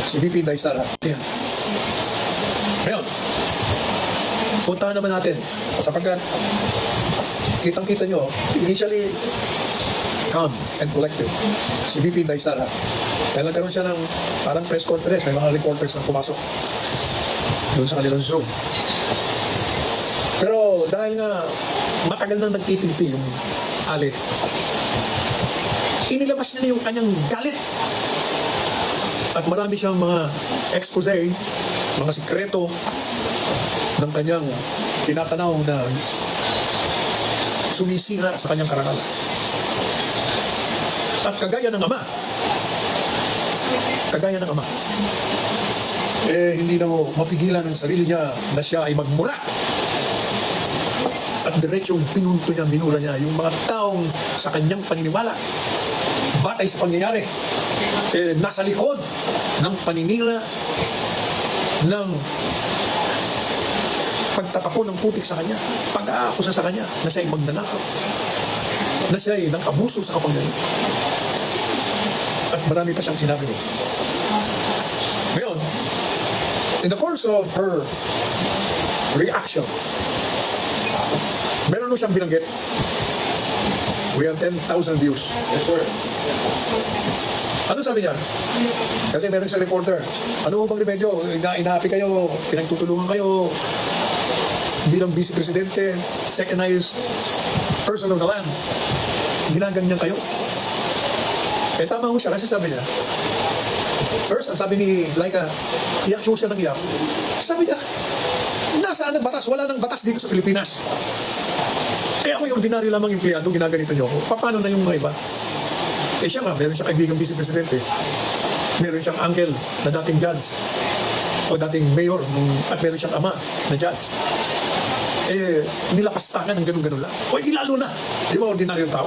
si VP Inday Sara. Yan. Ngayon, puntahan naman natin sapagkat kitang-kita nyo, initially calm and collected si VP Inday Sara. Dahil nagkaroon siya ng parang press conference, may mga reporters na pumasok doon sa kanilang Zoom. Pero dahil nga matagal nang nagtitimpi yung Ali, inilabas niya na yung kanyang galit. At marami siyang mga expose, mga sikreto ng kanyang tinatanaw na sumisira sa kanyang karangalan. At kagaya ng ama, hindi na mo mapigilan ang sarili niya na siya ay magmura. At diretsong pinunto niya, minula niya yung mga taong sa kanyang paniniwala, batay sa pangyayari, nasa likod ng paninira ng pagtatapon ng putik sa kanya, pag-aakusa sa kanya na siya ay magnanakaw, na siya ay nang-abuso sa kapangyarihan. At marami pa siyang sinabi niya. Ngayon, in the course of her reaction, meron nung siyang binanggit. We have 10,000 views. Yes, sir. Ano sabi niya? Kasi meron siyang reporter. Ano bang remedyo? Inaapi kayo, pinagtutulungan kayo bilang vice presidente, second highest person of the land. Ginaganyan kayo. Eh tama ho siya kasi sabi niya, first, ang sabi ni Laika, iyak siya ng iyak. Sabi niya, nasaan ang batas? Wala nang batas dito sa Pilipinas. Eh ako yung ordinaryo lamang empleyado, ginaganito niyo ako. Paano na yung mga iba? Eh siya nga, meron siyang kaibigang vice presidente. Meron siyang uncle na dating judge. O dating mayor. At meron siyang ama na judge. Eh, nilapastangan ng ganun-ganun lang. O hindi lalo na. Di ba ordinaryong tao?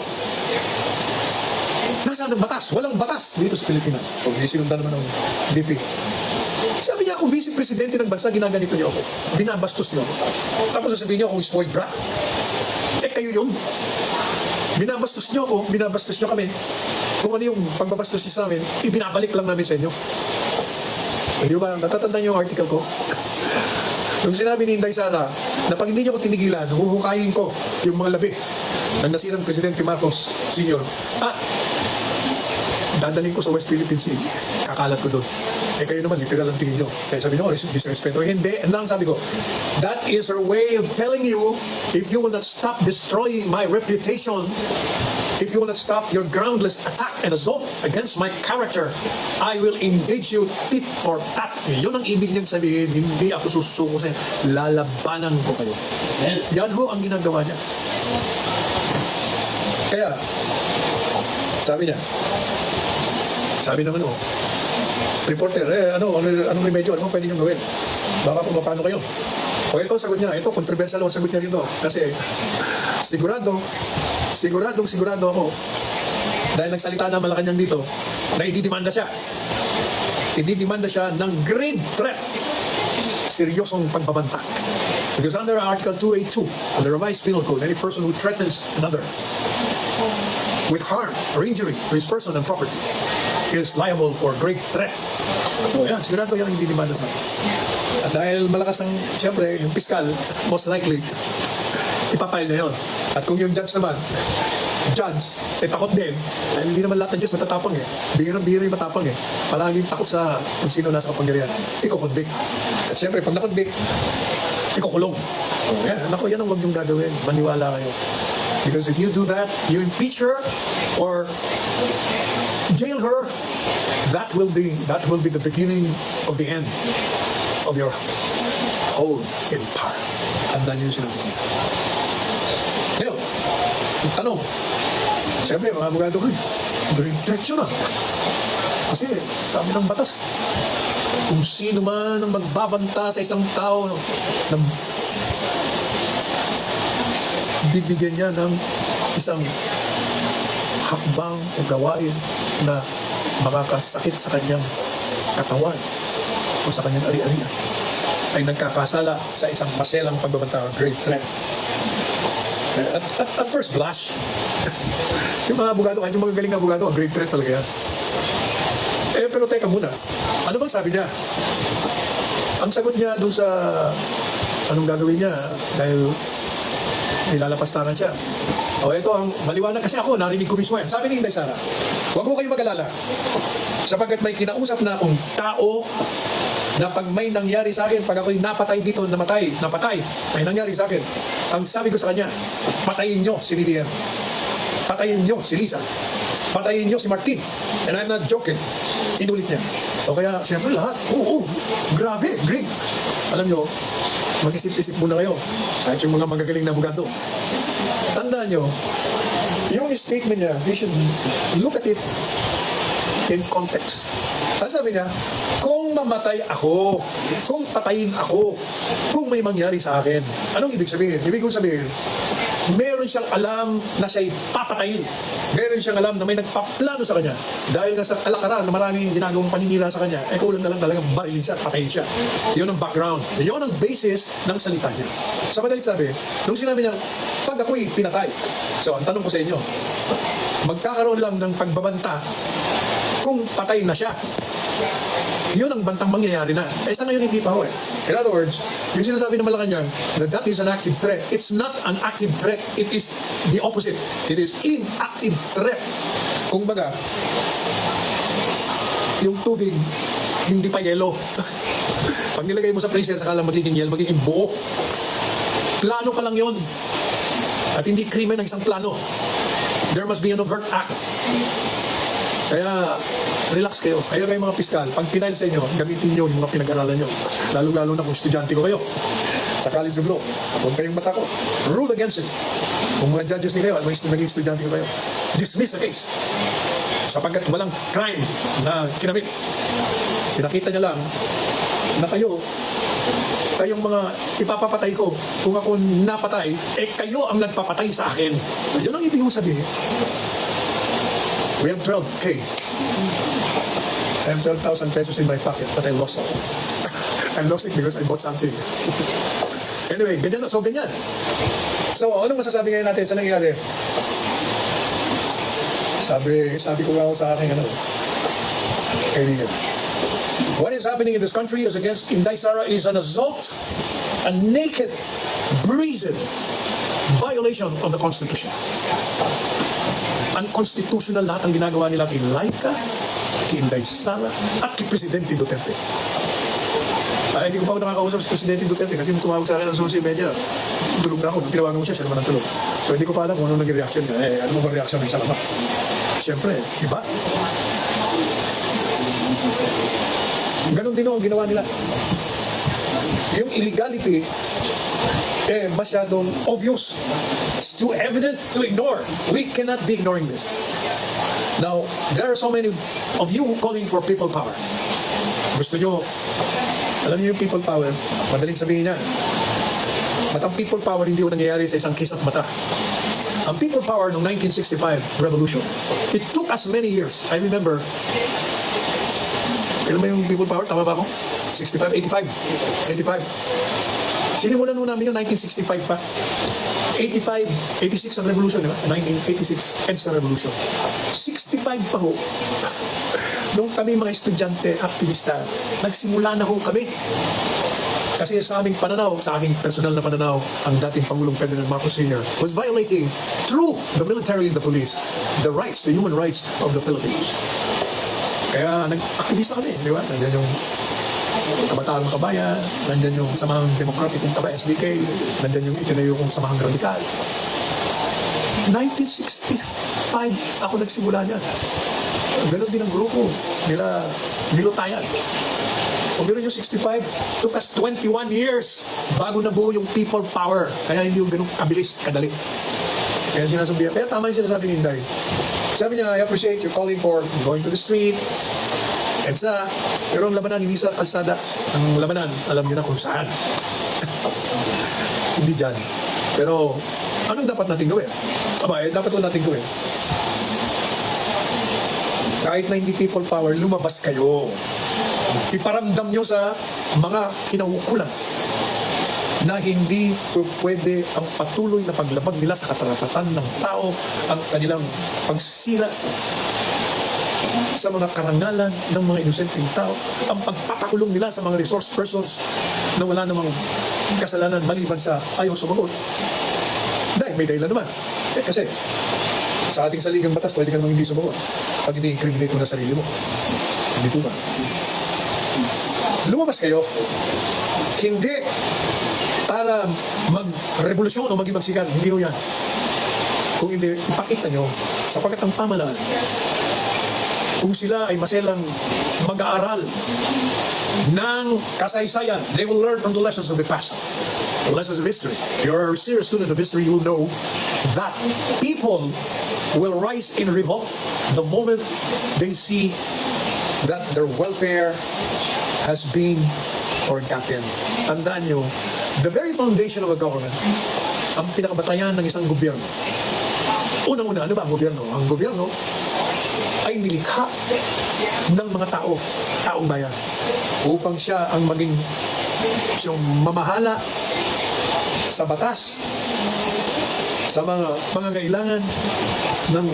Nasaan ang batas? Walang batas dito sa Pilipinas. O hindi sinundan naman ng VP. Sabi niya, kung vice presidente ng bansa, ginaganito niyo ako. Binabastos niyo ako. Tapos sasabihin niyo akong spoiled brat. Eh kayo yun. Binabastos niyo ako, binabastos niyo kami. Kung ano yung pagbabastos niyo sa amin, ibinabalik lang namin sa inyo. Hindi ba, natatandaan niyo yung article ko? Nung sinabi ni Inday Sara, na pag hindi niyo ko tinigilan, huhukayin ko yung mga labi ng nasirang Presidente Marcos Sr. Dadalhin ko sa West Philippine Sea. Kakalat ko doon. Eh kayo naman, literal ang tingin nyo. Kaya sabi nyo, disrespeto. Hindi. And lang sabi ko, that is her way of telling you, if you will not stop destroying my reputation, if you will not stop your groundless attack and assault against my character, I will engage you tit for tat. Yun ang ibig niyang sabihin, hindi ako susuko sa inyo. Lalabanan ko kayo. Yan ho ang ginagawa niya. Kaya, sabi naman reporter, anong remedyo? Ano pwede niyong gawin? Baka kung paano kayo? O ito, sagot niya. Ito, controversial ang sagot niya dito. Kasi, sigurado ako, dahil nagsalita na Malacanang dito, na ididimanda siya. Ididimanda siya ng grave threat. Seryosong pagbabanta. Because under Article 282 of the Revised Penal Code, any person who threatens another with harm or injury to his person and property is liable for great threat. So yan, sigurado yan ang ididimanda sa akin. At dahil malakas ang, siyempre, yung piskal, most likely, ipapile na yun. At kung yung judge naman, takot din. Dahil hindi naman lahat ng judge matatapang eh. Bihirang-bihira yung matapang eh. Palaging takot sa kung sino nasa kapangyarihan. Iko-convict. At siyempre, pag na-convict, ikukulong. So yan, yan ang huwag yung gagawin. Maniwala kayo. Because if you do that, you impeach her or jail her, that will be the beginning of the end of your hold in power. Tandaan niyo yung sinabi niya. Ngayon, tanong, siyempre mga abogado ko, diretso na. Kasi sabi ng batas, kung sino man ang magbabanta sa isang tao na bibigyan niya ng isang hakbang o gawain na makakasakit sa kanyang katawan o sa kanyang ari-arian ay nagkakasala sa isang maselang pagbabanta o grave threat. At first blush, yung mga abogado, kahit yung magagaling abogado, grave threat talaga yan. pero teka muna. Ano bang sabi niya? Ang sagot niya doon sa anong gagawin niya dahil nilalapastangan siya. O ito ang maliwanag kasi ako, narinig ko mismo yan. Sabi ni Inday Sara, huwag ko kayo mag-alala. Sapagkat may kinausap na akong tao na pag may nangyari sa akin, pag ako'y napatay dito, napatay, may nangyari sa akin. Ang sabi ko sa kanya, patayin nyo si Lilian. Patayin nyo si Lisa. Patayin nyo si Martin. And I'm not joking. Inulit niya. O kaya, siyempre lahat. Oo, grabe, Greg. Alam nyo, mag-isip-isip muna kayo. Kahit yung mga magagaling na abogado. Tandaan nyo, yung statement niya, you should look at it in context. Ano sabi niya? Kung mamatay ako, kung patayin ako, kung may mangyari sa akin, anong ibig sabihin? Ibig kong sabihin, meron siyang alam na siya'y papatayin. Meron siyang alam na may nagpaplano sa kanya. Dahil nga sa kalakaran na maraming ginagawang paninira sa kanya, kulang na lang talagang barilin siya, patayin siya. Yun ang background. Yun ang basis ng salita niya. Sa madaling sabi, nung sinabi niya, pag ako'y pinatay. So, ang tanong ko sa inyo, magkakaroon lang ng pagbabanta kung patay na siya. Yun ang bantang mangyayari na. Sa ngayon hindi pa ho eh. In other words, yung sinasabi ng Malacanang that is an active threat. It's not an active threat. It is the opposite. It is inactive threat. Kung baga, yung tubig, hindi pa yelo. Pag nilagay mo sa freezer, sakala magiging yelo, magiging buo. Plano pa lang yun. At hindi krimen ng isang plano. There must be an overt act. Kaya, relax kayo. Kayo mga piskal, pag pinail sa inyo, gamitin nyo yung mga pinag-aralan nyo. Lalo-lalo na kung estudyante ko kayo. Sa College of Law, huwag kayong matakot. Rule against it. Kung mga judges ni kayo at naging estudyante ko kayo, dismiss the case. Sapagkat walang crime na kinamit. Pinakita niya lang na kayong mga ipapapatay ko, kung ako napatay, kayo ang nagpapatay sa akin. Yun ang ibig sabihin. We have 12K. I have 12,000 pesos in my pocket, but I lost it. I lost it because I bought something. Anyway, ganyan. So, ganyan. So, anong masasabi ngayon natin sa nangyari? Sabi ko nga sa aking kaibigan. What is happening in this country is against Inday Sara is an assault, a naked, brazen violation of the Constitution. Unconstitutional lahat ang ginagawa nila kay Laika, kay Inday Sara, at kay Presidente Duterte. Hindi ko pa ako nakakausap si Presidente Duterte kasi tumawag sa akin ng social media. Tulog na ako. Nung tinawagan ko siya naman ang tulog. So hindi ko pa alam kung ano naging reaction niya. Ano ba reaction ng isang ama? Siyempre, iba. Ganon din ang ginawa nila. Yung illegality, masyadong obvious. It's too evident to ignore. We cannot be ignoring this. Now, there are so many of you calling for people power. Gusto nyo, alam niyo yung people power, madaling sabihin niya. At ang people power hindi yung nangyayari sa isang kisat mata. Ang people power noong 1965 revolution, it took us many years. I remember, kailan ba yung people power? Tama ba ako? 65, 85. Sinimulan nun namin yung 1965 pa. 85, 86 ang revolution, di ba? 1986 ends the revolution. 65 pa ho. Nung kami mga estudyante, aktivista, nagsimula na ho kami. Kasi sa aming pananaw, sa aking personal na pananaw, ang dating Pangulong Ferdinand Marcos Sr. was violating, through the military and the police, the rights, the human rights of the Philippines. Kaya nag-aktivista kami, di ba? Nandiyan yung Kabataan Makabayan, nandiyan yung Samahang Demokratikong Taba, SDK, nandiyan yung itinayo kong Samahang Radikal. 1965, ako nagsimula niyan. Ganon din ang grupo nila, Nilutayan. Kung meron yung 65, took us 21 years bago nabuo yung people power. Kaya hindi yung ganun kabilis, kadali. Kaya sinasabi, kaya tama yung sinasabi ni Inday. Sabi niya, I appreciate you calling for going to the street, EDSA, pero ang labanan, hindi sa kalsada. Ang labanan, alam niyo na kung saan. Hindi dyan. Pero, anong dapat natin gawin? Dapat ko natin gawin. Kahit na hindi people power, lumabas kayo. Iparamdam nyo sa mga kinaukulan na hindi pwede ang patuloy na paglabag nila sa katarapatan ng tao, ang kanilang pagsira sa mga karangalan ng mga inosenteng tao, ang pagpapakulong nila sa mga resource persons na wala namang kasalanan maliban sa ayaw sumagot. Dahil may dahilan naman. Kasi sa ating saligang batas, pwede ka namang hindi sumagot pag ini-incriminate mo na sarili mo. Hindi po ba? Lumabas kayo, hindi para mag-revolusyon o maging magsikan. Hindi ho yan. Kung hindi, ipakita nyo, sapagkat ang pamahalaan, kung sila ay maselang mag-aaral ng kasaysayan, they will learn from the lessons of the past, the lessons of history. If you're a serious student of history, you will know that people will rise in revolt the moment they see that their welfare has been forgotten. Tandaan nyo, the very foundation of a government, ang pinakabatayan ng isang gobyerno. Unang-una, ano ba ang gobyerno? Ang gobyerno ay nilikha ng mga tao, taong bayan, upang siya ang maging siyang mamahala sa batas, sa mga pangangailangan ng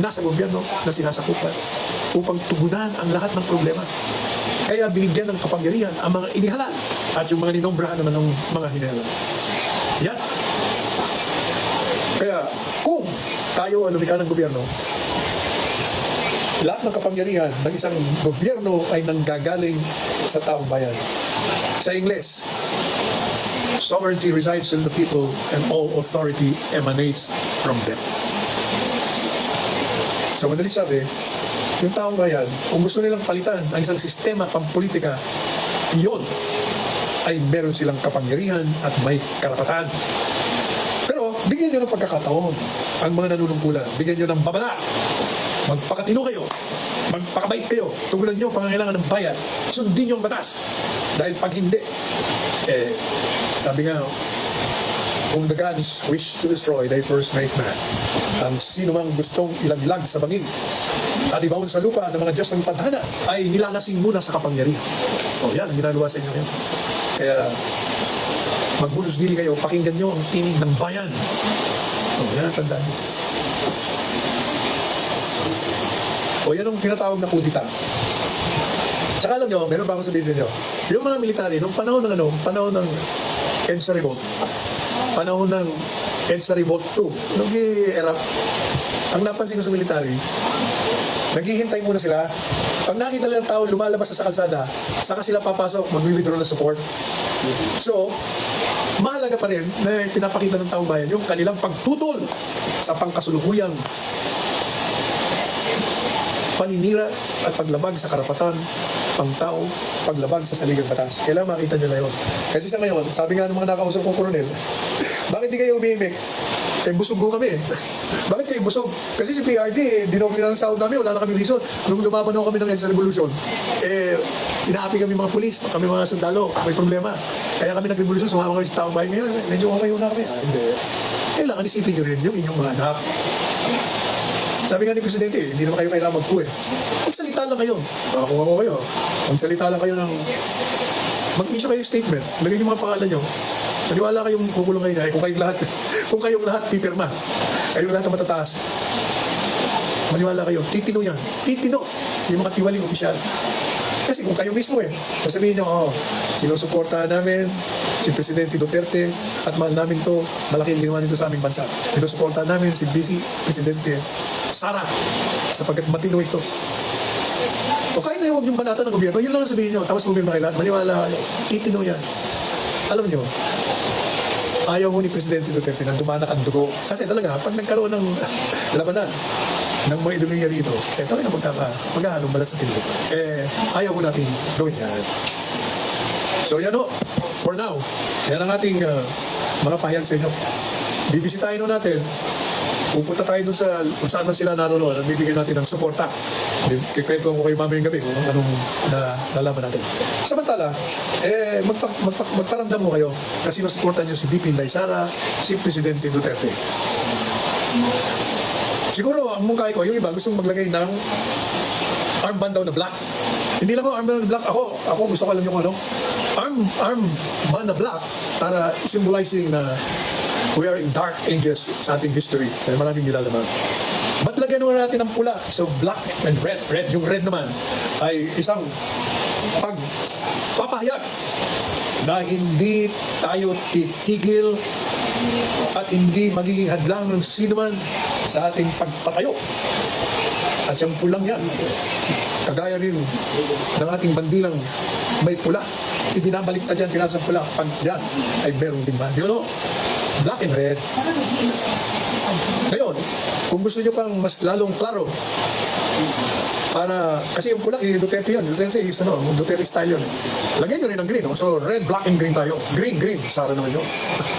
nasa gobyerno na sinasakupan, upang tugunan ang lahat ng problema. Kaya binigyan ng kapangyarihan ang mga inihalal at yung mga ninombrahan naman ng mga hinahalan. Yan. Kaya kung tayo ang lumikha ng gobyerno, lahat ng kapangyarihan ng isang gobyerno ay nanggagaling sa taong bayan. Sa Ingles, sovereignty resides in the people and all authority emanates from them. So madaling sabi, yung taong bayan, kung gusto nilang palitan ang isang sistema pampolitika, iyon ay meron silang kapangyarihan at may karapatan. Pero bigyan nyo ng pagkakataon ang mga nanunungkulan. Bigyan nyo ng babala. Magpakatino kayo. Magpakabait kayo. Tugunan nyo pangangailangan ng bayan. Sundin nyo ang batas. Dahil pag hindi, sabi nga, kung the gods wish to destroy, they first make man. Ang sino mang gustong ilaglag sa bangin at ibawon sa lupa ng mga Diyos ng tadhana ay nilalasing muna sa kapangyarihan. O yan ang ginagawa sa inyo ngayon. Kaya maghulos dili kayo, pakinggan nyo ang tinig ng bayan. O yan ang tandaan nyo. O yan ang tinatawag na kudita. Tsaka alam nyo, meron pa ako sabihin sa inyo, yung mga military, nung panahon ng panahon ng EDSA Revolt, panahon ng EDSA Revolt 2, nung i-erap, ang napansin ko sa military, naghihintay muna sila. Pag nakita lang ng tao lumalabas sa kalsada, saka sila papasok, mag-withdraw ng support. So, mahalaga pa rin na pinapakita ng taong bayan yung kanilang pagtutol sa pangkasulukuyang paninira at paglabag sa karapatan pang-tao, paglabag sa saligang batas. Kailangan makita nyo na yun. Kasi sa ngayon, sabi nga ng mga nakausap kong koronel, bakit di kayo umimik? Kaya busog ko kami. Bakit kayo busog? Kasi si PRD, dinoble na ng sahod namin, wala na kami reason. Nung lumaban ako kami ng EDSA Revolution, inaapi kami mga pulis, kami mga sundalo, may problema. Kaya kami nag-revolution, sumama kami sa taong bayan ngayon. Medyo okay na kami. Hindi. Kailangan isipin nyo rin yung inyong mga anak. Sabi nga ni Presidente, hindi naman kayo kailangan magpo Magsalita lang kayo. Kung ako kayo, magsalita lang kayo ng mag-issue kayo statement. Lagay yung mga pangalan nyo. Maniwala kayong kukulong kayo na. Kung kayong lahat pipirma, kayong lahat na matataas. Maniwala kayo. Titino yan. Titino. Yung mga tiwaling opisyal. Kasi kung kayo mismo sasabihin nyo, sinusuportahan namin si Presidente Duterte at mahal namin to, malaking ginawa nito sa aming bansa. Sinusuportahan namin si Vice Presidente Sara sapagkat matino ito. O kahit na huwag yung banata ng gobyerno, yun lang ang sabihin nyo. Tapos pumirma kayo lahat, maniwala kayo. Titino yan. Alam nyo, ayaw mo ni Presidente Duterte na dumanak ang dugo. Kasi talaga, pag nagkaroon ng labanan ng mga idoliya rito, talaga maghahalong balat sa tindig. Ayaw mo natin gawin yan. So yan o, for now, yan ang ating mga pahayag sa inyo. Bibisitahin natin, pupunta tayo dun sa kung saan man sila nanonood at bibigyan natin ng suporta. Kikwento ko kayo mamayang gabi kung anong nalaman natin. Samantala, magparamdam mo kayo kasi nasuportan nyo si VP Inday Sara, si Presidente Duterte. Siguro, ang mungkay ko, yung iba gustong maglagay ng armband daw na black. Hindi lang ako armband na black. Ako gusto ko alam yung ano. Armband na black para symbolizing na we are in dark ages sa ating history. Dahil maraming nilalaman. Ba't lagay lagyan naman natin ng pula. So black and red. Red, yung red naman ay isang pagpapahayag na hindi tayo titigil at hindi magiging hadlang ng sino man sa ating pagpatayo. At yung pulang yan, kagaya rin ng ating bandilang may pula, ibinabalik na dyan, tinasang pula, pag yan ay meron din ba? You know, black and red. Ngayon, kung gusto nyo pang mas lalong klaro, para, kasi yung pula, Duterte yun. Duterte is Duterte style yun. Lagyan nyo rin ng green. So, red, black, and green tayo. Green, green. Sara naman yun.